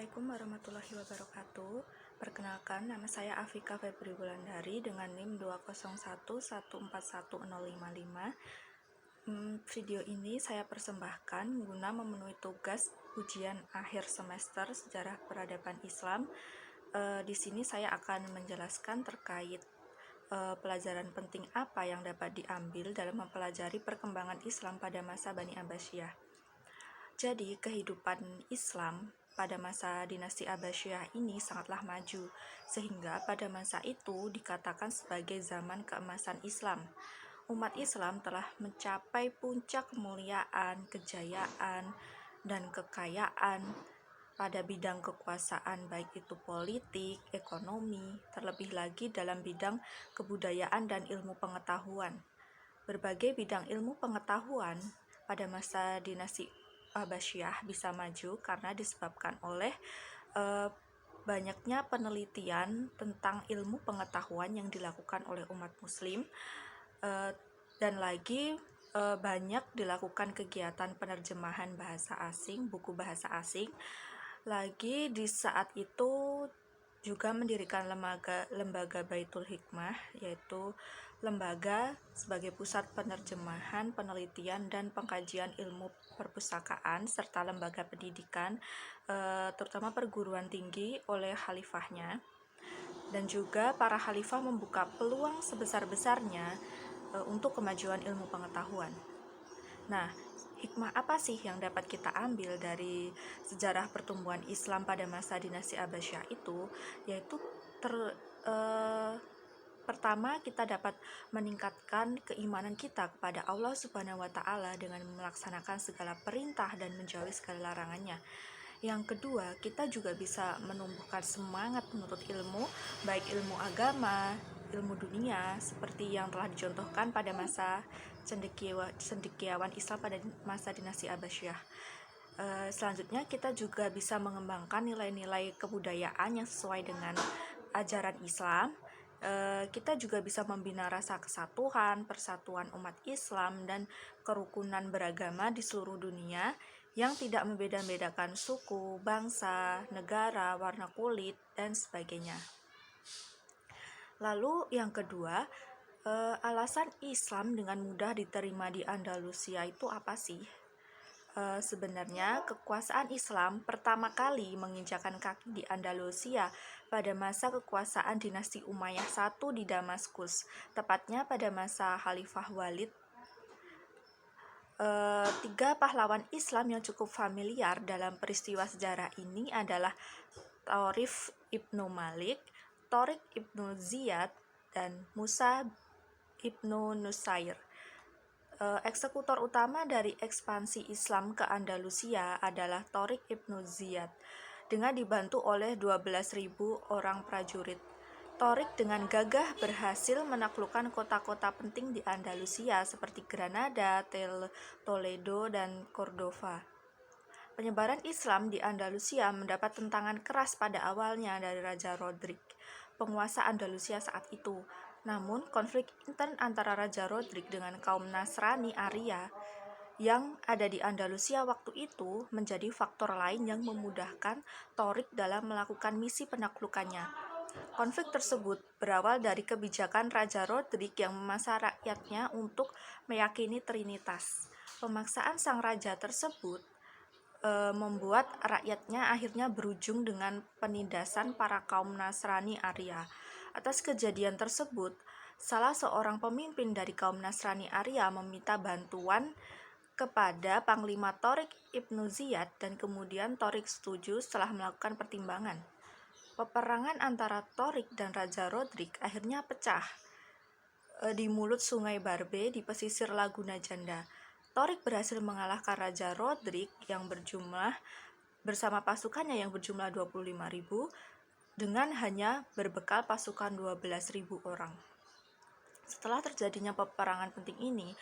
Assalamualaikum warahmatullahi wabarakatuh. Perkenalkan, nama saya Afika Febri Wulandari dengan NIM 201141055. Video ini saya persembahkan guna memenuhi tugas ujian akhir semester Sejarah Peradaban Islam. Di sini saya akan menjelaskan terkait pelajaran penting apa yang dapat diambil dalam mempelajari perkembangan Islam pada masa Bani Abbasiyah. Jadi, kehidupan Islam pada masa dinasti Abbasiyah ini sangatlah maju, sehingga pada masa itu dikatakan sebagai zaman keemasan Islam. Umat Islam telah mencapai puncak kemuliaan, kejayaan, dan kekayaan pada bidang kekuasaan, baik itu politik, ekonomi, terlebih lagi dalam bidang kebudayaan dan ilmu pengetahuan. Berbagai bidang ilmu pengetahuan pada masa dinasti Abbasiyah bisa maju karena disebabkan oleh banyaknya penelitian tentang ilmu pengetahuan yang dilakukan oleh umat muslim, dan lagi banyak dilakukan kegiatan penerjemahan bahasa asing, buku bahasa asing. Lagi di saat itu juga mendirikan lembaga Baitul Hikmah, yaitu lembaga sebagai pusat penerjemahan, penelitian, dan pengkajian ilmu perpustakaan serta lembaga pendidikan, terutama perguruan tinggi oleh khalifahnya. Dan juga para khalifah membuka peluang sebesar-besarnya untuk kemajuan ilmu pengetahuan. Nah, hikmah apa sih yang dapat kita ambil dari sejarah pertumbuhan Islam pada masa dinasti Abbasiyah itu? Yaitu pertama, kita dapat meningkatkan keimanan kita kepada Allah Subhanahu wa Ta'ala dengan melaksanakan segala perintah dan menjauhi segala larangannya. Yang kedua, kita juga bisa menumbuhkan semangat menuntut ilmu, baik ilmu agama, ilmu dunia, seperti yang telah dicontohkan pada masa cendekiawan Islam pada masa dinasti Abbasiyah. Selanjutnya, kita juga bisa mengembangkan nilai-nilai kebudayaan yang sesuai dengan ajaran Islam. Kita juga bisa membina rasa kesatuan, persatuan umat Islam, dan kerukunan beragama di seluruh dunia yang tidak membeda-bedakan suku, bangsa, negara, warna kulit, dan sebagainya. Lalu yang kedua, alasan Islam dengan mudah diterima di Andalusia itu apa sih? Sebenarnya kekuasaan Islam pertama kali menginjakan kaki di Andalusia pada masa kekuasaan dinasti Umayyah I di Damaskus, tepatnya pada masa Khalifah Walid. Tiga pahlawan Islam yang cukup familiar dalam peristiwa sejarah ini adalah Taurif Ibnu Malik, Tariq Ibnu Ziyad, dan Musa Ibnu Nusair. Eksekutor utama dari ekspansi Islam ke Andalusia adalah Tariq Ibnu Ziyad dengan dibantu oleh 12.000 orang prajurit. Tariq dengan gagah berhasil menaklukkan kota-kota penting di Andalusia seperti Granada, Toledo, dan Cordova. Penyebaran Islam di Andalusia mendapat tentangan keras pada awalnya dari Raja Rodrik, penguasa Andalusia saat itu. Namun, konflik intern antara Raja Rodrik dengan kaum Nasrani Arya yang ada di Andalusia waktu itu menjadi faktor lain yang memudahkan Tariq dalam melakukan misi penaklukannya. Konflik tersebut berawal dari kebijakan Raja Rodrik yang memaksa rakyatnya untuk meyakini Trinitas. Pemaksaan sang raja tersebut membuat rakyatnya akhirnya berujung dengan penindasan para kaum Nasrani Arya. Atas kejadian tersebut, salah seorang pemimpin dari kaum Nasrani Arya meminta bantuan kepada Panglima Tariq Ibnu Ziyad dan kemudian Tariq setuju setelah melakukan pertimbangan. Peperangan antara Tariq dan Raja Rodrik akhirnya pecah di mulut Sungai Barbe di pesisir Laguna Janda. Tariq berhasil mengalahkan Raja Rodrik yang bersama pasukannya yang berjumlah 25.000 dengan hanya berbekal pasukan 12.000 orang. Setelah terjadinya peperangan penting ini,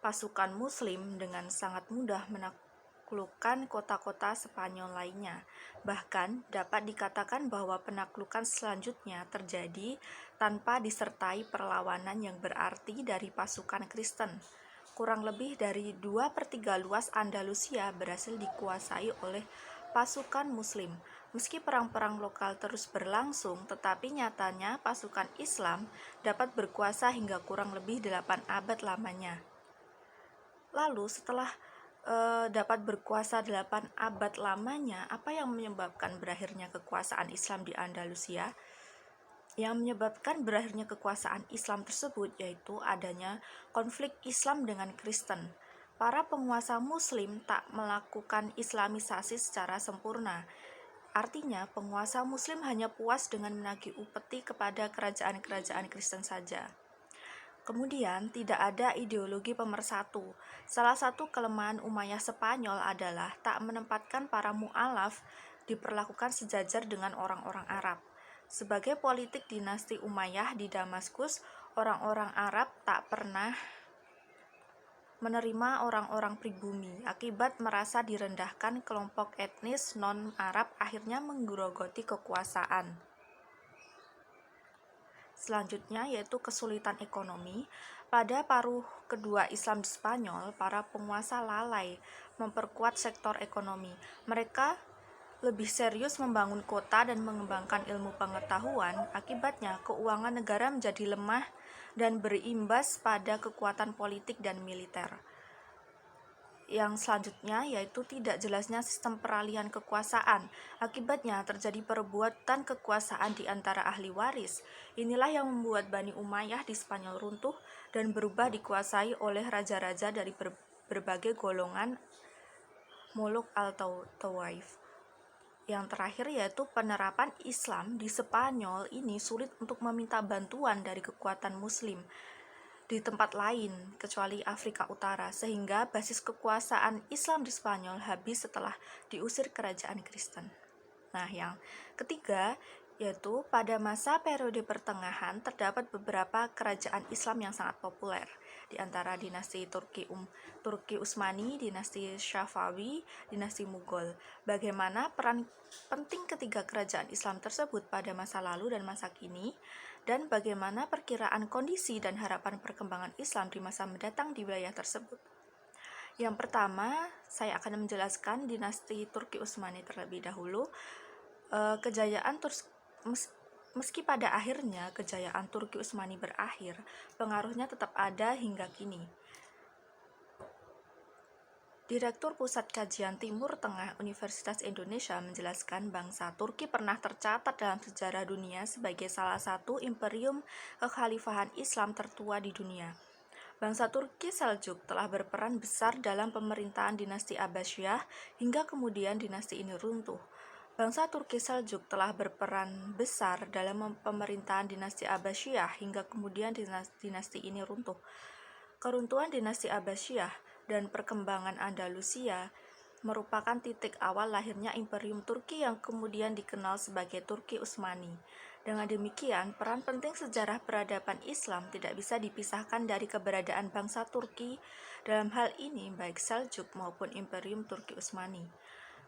pasukan Muslim dengan sangat mudah menaklukkan kota-kota Spanyol lainnya. Bahkan dapat dikatakan bahwa penaklukan selanjutnya terjadi tanpa disertai perlawanan yang berarti dari pasukan Kristen. Kurang lebih dari 2/3 luas Andalusia berhasil dikuasai oleh pasukan Muslim. Meski perang-perang lokal terus berlangsung, tetapi nyatanya pasukan Islam dapat berkuasa hingga kurang lebih 8 abad lamanya. Lalu setelah dapat berkuasa 8 abad lamanya, apa yang menyebabkan berakhirnya kekuasaan Islam di Andalusia? Yang menyebabkan berakhirnya kekuasaan Islam tersebut yaitu adanya konflik Islam dengan Kristen. Para penguasa Muslim tak melakukan Islamisasi secara sempurna. Artinya, penguasa Muslim hanya puas dengan menagih upeti kepada kerajaan-kerajaan Kristen saja. Kemudian, tidak ada ideologi pemersatu. Salah satu kelemahan Umayyah Spanyol adalah tak menempatkan para mu'alaf diperlakukan sejajar dengan orang-orang Arab. Sebagai politik dinasti Umayyah di Damaskus, orang-orang Arab tak pernah menerima orang-orang pribumi. Akibat merasa direndahkan, kelompok etnis non-Arab akhirnya menggerogoti kekuasaan. Selanjutnya yaitu kesulitan ekonomi. Pada paruh kedua Islam di Spanyol, para penguasa lalai memperkuat sektor ekonomi. Mereka lebih serius membangun kota dan mengembangkan ilmu pengetahuan. Akibatnya, keuangan negara menjadi lemah dan berimbas pada kekuatan politik dan militer. Yang selanjutnya yaitu tidak jelasnya sistem peralihan kekuasaan. Akibatnya terjadi perebutan kekuasaan di antara ahli waris. Inilah yang membuat Bani Umayyah di Spanyol runtuh dan berubah dikuasai oleh raja-raja dari berbagai golongan Muluk al-Tawaif. Yang terakhir yaitu penerapan Islam di Spanyol ini sulit untuk meminta bantuan dari kekuatan Muslim di tempat lain kecuali Afrika Utara, sehingga basis kekuasaan Islam di Spanyol habis setelah diusir kerajaan Kristen. Nah, yang ketiga yaitu pada masa periode pertengahan terdapat beberapa kerajaan Islam yang sangat populer, di antara dinasti Turki Utsmani, dinasti Syafawi, dinasti Mughal. Bagaimana peran penting ketiga kerajaan Islam tersebut pada masa lalu dan masa kini, dan bagaimana perkiraan kondisi dan harapan perkembangan Islam di masa mendatang di wilayah tersebut. Yang pertama, saya akan menjelaskan dinasti Turki Utsmani terlebih dahulu. Meski pada akhirnya kejayaan Turki Utsmani berakhir, pengaruhnya tetap ada hingga kini. Direktur Pusat Kajian Timur Tengah Universitas Indonesia menjelaskan bangsa Turki pernah tercatat dalam sejarah dunia sebagai salah satu imperium kekhalifahan Islam tertua di dunia. Bangsa Turki Seljuk telah berperan besar dalam pemerintahan dinasti Abbasiyah hingga kemudian dinasti ini runtuh. Bangsa Turki Seljuk telah berperan besar dalam pemerintahan dinasti Abbasiyah hingga kemudian dinasti ini runtuh. Keruntuhan dinasti Abbasiyah dan perkembangan Andalusia merupakan titik awal lahirnya Imperium Turki yang kemudian dikenal sebagai Turki Utsmani. Dengan demikian, peran penting sejarah peradaban Islam tidak bisa dipisahkan dari keberadaan bangsa Turki dalam hal ini baik Seljuk maupun Imperium Turki Utsmani.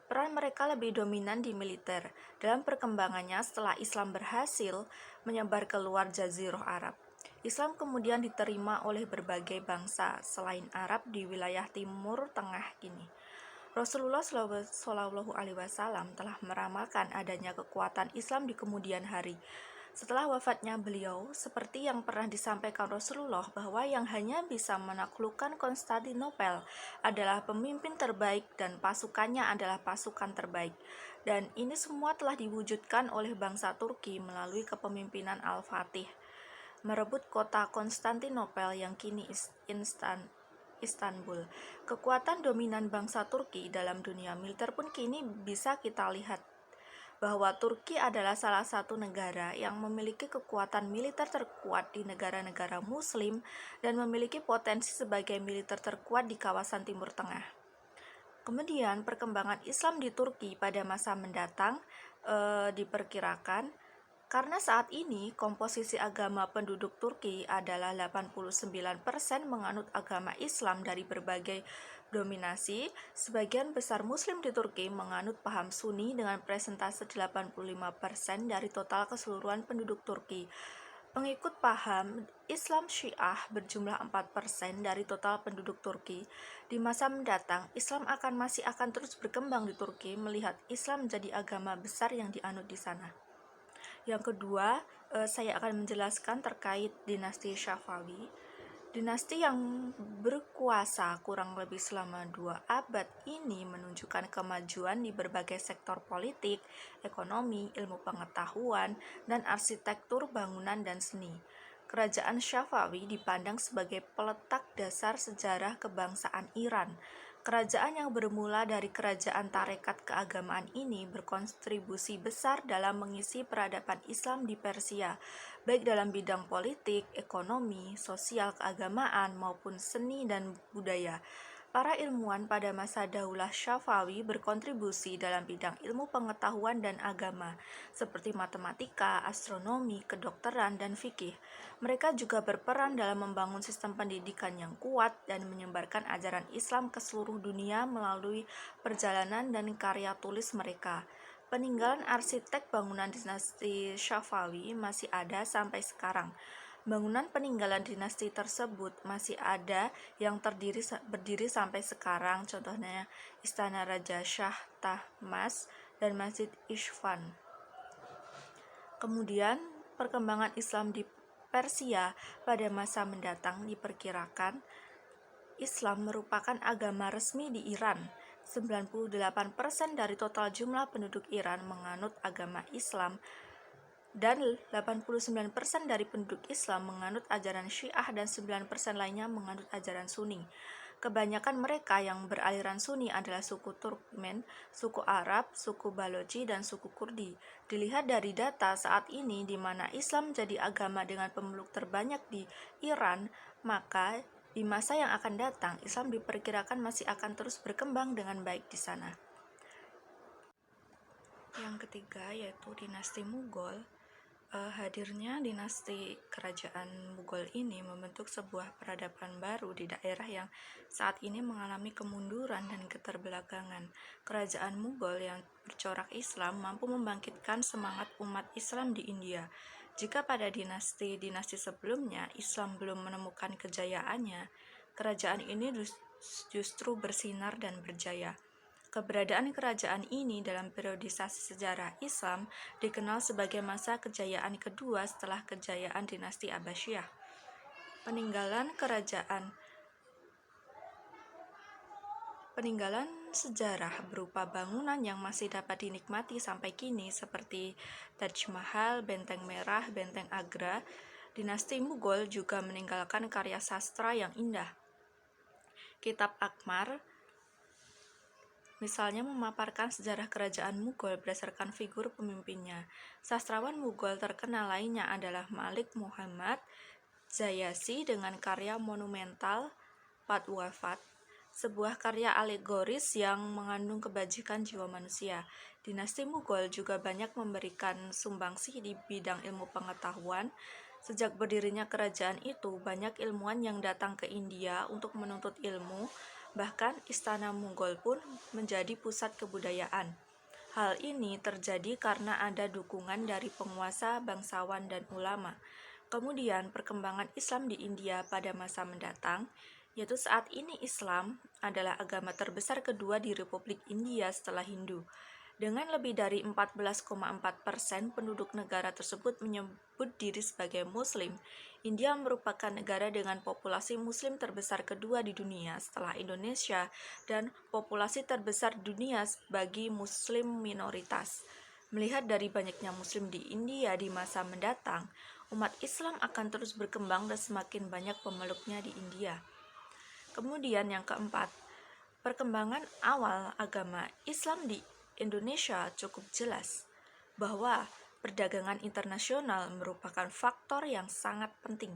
Peran mereka lebih dominan di militer dalam perkembangannya setelah Islam berhasil menyebar ke luar Jazirah Arab. Islam kemudian diterima oleh berbagai bangsa selain Arab di wilayah Timur Tengah kini. Rasulullah Shallallahu Alaihi Wasallam telah meramalkan adanya kekuatan Islam di kemudian hari. Setelah wafatnya beliau, seperti yang pernah disampaikan Rasulullah bahwa yang hanya bisa menaklukkan Konstantinopel adalah pemimpin terbaik dan pasukannya adalah pasukan terbaik. Dan ini semua telah diwujudkan oleh bangsa Turki melalui kepemimpinan Al-Fatih, merebut kota Konstantinopel yang kini Istanbul. Kekuatan dominan bangsa Turki dalam dunia militer pun kini bisa kita lihat bahwa Turki adalah salah satu negara yang memiliki kekuatan militer terkuat di negara-negara Muslim dan memiliki potensi sebagai militer terkuat di kawasan Timur Tengah. Kemudian perkembangan Islam di Turki pada masa mendatang diperkirakan karena saat ini komposisi agama penduduk Turki adalah 89% menganut agama Islam dari berbagai dominasi. Sebagian besar Muslim di Turki menganut paham Sunni dengan presentase 85% dari total keseluruhan penduduk Turki. Pengikut paham Islam Syiah berjumlah 4% dari total penduduk Turki. Di masa mendatang, Islam masih akan terus berkembang di Turki melihat Islam menjadi agama besar yang dianut di sana. Yang kedua, saya akan menjelaskan terkait dinasti Syafawi. Dinasti yang berkuasa kurang lebih selama 2 abad ini menunjukkan kemajuan di berbagai sektor politik, ekonomi, ilmu pengetahuan, dan arsitektur bangunan dan seni. Kerajaan Syafawi dipandang sebagai peletak dasar sejarah kebangsaan Iran. Kerajaan yang bermula dari kerajaan tarekat keagamaan ini berkontribusi besar dalam mengisi peradaban Islam di Persia, baik dalam bidang politik, ekonomi, sosial, keagamaan, maupun seni dan budaya. Para ilmuwan pada masa Daulah Syafawi berkontribusi dalam bidang ilmu pengetahuan dan agama, seperti matematika, astronomi, kedokteran, dan fikih. Mereka juga berperan dalam membangun sistem pendidikan yang kuat dan menyebarkan ajaran Islam ke seluruh dunia melalui perjalanan dan karya tulis mereka. Peninggalan arsitek bangunan dinasti Syafawi masih ada sampai sekarang. Bangunan peninggalan dinasti tersebut masih ada yang berdiri sampai sekarang, contohnya Istana Raja Shah Tahmas dan Masjid Ishfan. Kemudian, perkembangan Islam di Persia pada masa mendatang diperkirakan Islam merupakan agama resmi di Iran. 98% dari total jumlah penduduk Iran menganut agama Islam dan 89% dari penduduk Islam menganut ajaran Syiah dan 9% lainnya menganut ajaran Sunni. Kebanyakan mereka yang beraliran Sunni adalah suku Turkmen, suku Arab, suku Balochi, dan suku Kurdi. Dilihat dari data saat ini di mana Islam menjadi agama dengan pemeluk terbanyak di Iran, maka di masa yang akan datang Islam diperkirakan masih akan terus berkembang dengan baik di sana. Yang ketiga yaitu dinasti Mughal. Hadirnya dinasti kerajaan Mughal ini membentuk sebuah peradaban baru di daerah yang saat ini mengalami kemunduran dan keterbelakangan. Kerajaan Mughal yang bercorak Islam mampu membangkitkan semangat umat Islam di India. Jika pada dinasti-dinasti sebelumnya Islam belum menemukan kejayaannya, kerajaan ini justru bersinar dan berjaya. Keberadaan kerajaan ini dalam periodisasi sejarah Islam dikenal sebagai masa kejayaan kedua setelah kejayaan dinasti Abbasiyah. Peninggalan sejarah berupa bangunan yang masih dapat dinikmati sampai kini seperti Taj Mahal, Benteng Merah, Benteng Agra. Dinasti Mughal juga meninggalkan karya sastra yang indah. Kitab Akbar misalnya memaparkan sejarah kerajaan Mughal berdasarkan figur pemimpinnya. Sastrawan Mughal terkenal lainnya adalah Malik Muhammad Jayasi dengan karya monumental Fatwafat, sebuah karya alegoris yang mengandung kebajikan jiwa manusia. Dinasti Mughal juga banyak memberikan sumbangsih di bidang ilmu pengetahuan. Sejak berdirinya kerajaan itu, banyak ilmuwan yang datang ke India untuk menuntut ilmu. Bahkan istana Mughal pun menjadi pusat kebudayaan. Hal ini terjadi karena ada dukungan dari penguasa, bangsawan, dan ulama. Kemudian perkembangan Islam di India pada masa mendatang, yaitu saat ini Islam adalah agama terbesar kedua di Republik India setelah Hindu. Dengan lebih dari 14,4% penduduk negara tersebut menyebut diri sebagai Muslim, India merupakan negara dengan populasi Muslim terbesar kedua di dunia setelah Indonesia dan populasi terbesar dunia bagi Muslim minoritas. Melihat dari banyaknya Muslim di India di masa mendatang, umat Islam akan terus berkembang dan semakin banyak pemeluknya di India. Kemudian yang keempat, perkembangan awal agama Islam di Indonesia cukup jelas bahwa perdagangan internasional merupakan faktor yang sangat penting.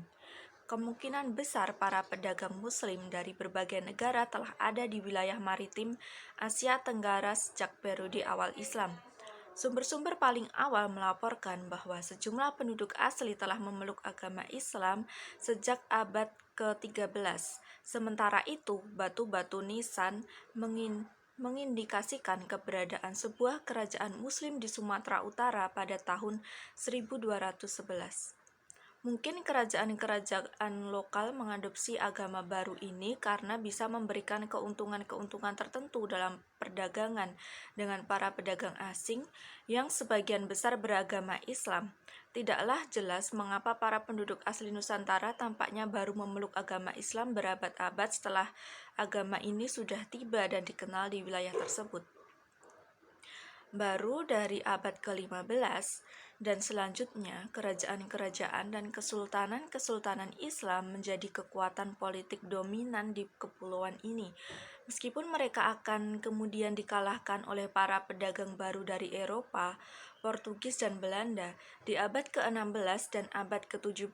Kemungkinan besar para pedagang Muslim dari berbagai negara telah ada di wilayah maritim Asia Tenggara sejak periode awal Islam. Sumber-sumber paling awal melaporkan bahwa sejumlah penduduk asli telah memeluk agama Islam sejak abad ke-13. Sementara itu, batu-batu nisan mengindikasikan keberadaan sebuah kerajaan Muslim di Sumatera Utara pada tahun 1211. Mungkin kerajaan-kerajaan lokal mengadopsi agama baru ini karena bisa memberikan keuntungan-keuntungan tertentu dalam perdagangan dengan para pedagang asing yang sebagian besar beragama Islam. Tidaklah jelas mengapa para penduduk asli Nusantara tampaknya baru memeluk agama Islam berabad-abad setelah agama ini sudah tiba dan dikenal di wilayah tersebut. Baru dari abad ke-15 dan selanjutnya, kerajaan-kerajaan dan kesultanan-kesultanan Islam menjadi kekuatan politik dominan di kepulauan ini. Meskipun mereka akan kemudian dikalahkan oleh para pedagang baru dari Eropa, Portugis dan Belanda di abad ke-16 dan abad ke-17,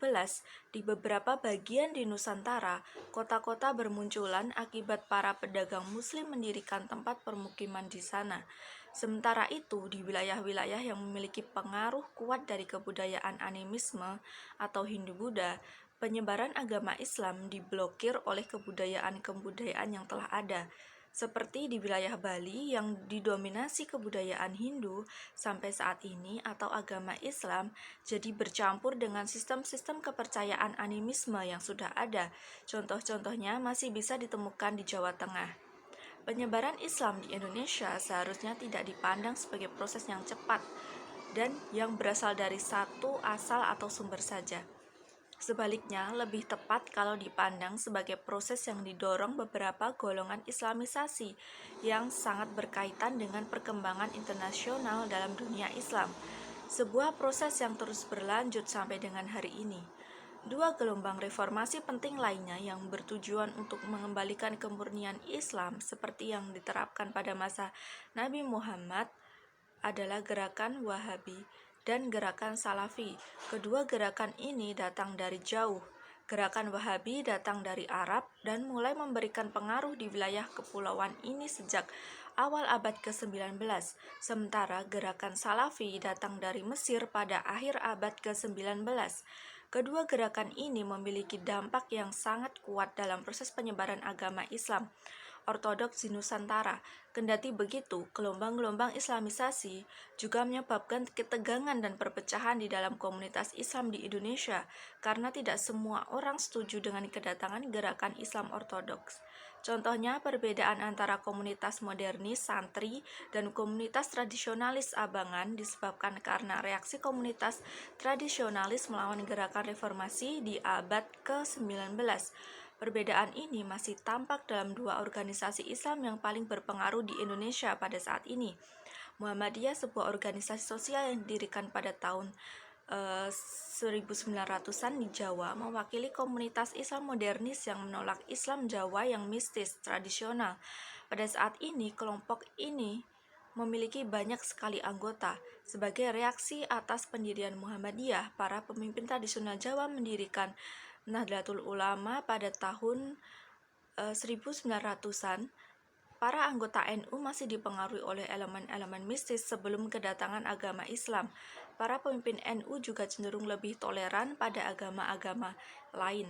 di beberapa bagian di Nusantara, kota-kota bermunculan akibat para pedagang Muslim mendirikan tempat permukiman di sana. Sementara itu, di wilayah-wilayah yang memiliki pengaruh kuat dari kebudayaan animisme atau Hindu-Buddha, penyebaran agama Islam diblokir oleh kebudayaan-kebudayaan yang telah ada, seperti di wilayah Bali yang didominasi kebudayaan Hindu sampai saat ini atau agama Islam jadi bercampur dengan sistem-sistem kepercayaan animisme yang sudah ada. Contoh-contohnya masih bisa ditemukan di Jawa Tengah. Penyebaran Islam di Indonesia seharusnya tidak dipandang sebagai proses yang cepat dan yang berasal dari satu asal atau sumber saja. Sebaliknya, lebih tepat kalau dipandang sebagai proses yang didorong beberapa golongan Islamisasi yang sangat berkaitan dengan perkembangan internasional dalam dunia Islam. Sebuah proses yang terus berlanjut sampai dengan hari ini. Dua gelombang reformasi penting lainnya yang bertujuan untuk mengembalikan kemurnian Islam seperti yang diterapkan pada masa Nabi Muhammad adalah gerakan Wahabi dan gerakan Salafi. Kedua gerakan ini datang dari jauh. Gerakan Wahabi datang dari Arab dan mulai memberikan pengaruh di wilayah kepulauan ini sejak awal abad ke-19. Sementara gerakan Salafi datang dari Mesir pada akhir abad ke-19. Kedua gerakan ini memiliki dampak yang sangat kuat dalam proses penyebaran agama Islam Ortodoks di Nusantara. Kendati begitu, gelombang-gelombang Islamisasi juga menyebabkan ketegangan dan perpecahan di dalam komunitas Islam di Indonesia karena tidak semua orang setuju dengan kedatangan gerakan Islam Ortodoks. Contohnya, perbedaan antara komunitas modernis santri dan komunitas tradisionalis abangan disebabkan karena reaksi komunitas tradisionalis melawan gerakan reformasi di abad ke-19. Perbedaan ini masih tampak dalam dua organisasi Islam yang paling berpengaruh di Indonesia pada saat ini. Muhammadiyah, sebuah organisasi sosial yang didirikan pada tahun 1900-an di Jawa, mewakili komunitas Islam modernis yang menolak Islam Jawa yang mistis, tradisional. Pada saat ini, kelompok ini memiliki banyak sekali anggota. Sebagai reaksi atas pendirian Muhammadiyah, para pemimpin tradisional Jawa mendirikan Nahdlatul Ulama pada tahun 1900-an. Para anggota NU masih dipengaruhi oleh elemen-elemen mistis sebelum kedatangan agama Islam. Para pemimpin NU juga cenderung lebih toleran pada agama-agama lain.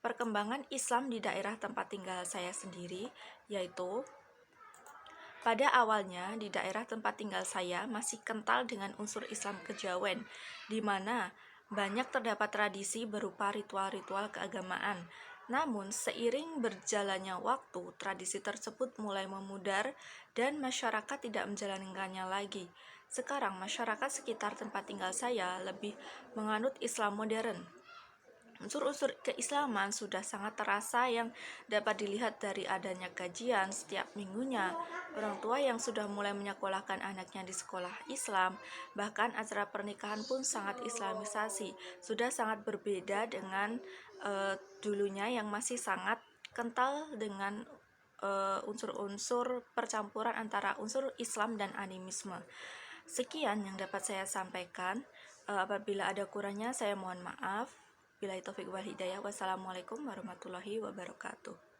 Perkembangan Islam di daerah tempat tinggal saya sendiri, yaitu pada awalnya di daerah tempat tinggal saya masih kental dengan unsur Islam kejawen, di mana banyak terdapat tradisi berupa ritual-ritual keagamaan. Namun, seiring berjalannya waktu, tradisi tersebut mulai memudar dan masyarakat tidak menjalankannya lagi. Sekarang, masyarakat sekitar tempat tinggal saya lebih menganut Islam modern. Unsur-unsur keislaman sudah sangat terasa yang dapat dilihat dari adanya kajian setiap minggunya, orang tua yang sudah mulai menyekolahkan anaknya di sekolah Islam, bahkan acara pernikahan pun sangat islamisasi, sudah sangat berbeda dengan dulunya yang masih sangat kental dengan unsur-unsur percampuran antara unsur Islam dan animisme. Sekian yang dapat saya sampaikan. Apabila ada kurangnya saya mohon maaf. Billahi taufik wal hidayah. Wassalamualaikum warahmatullahi wabarakatuh.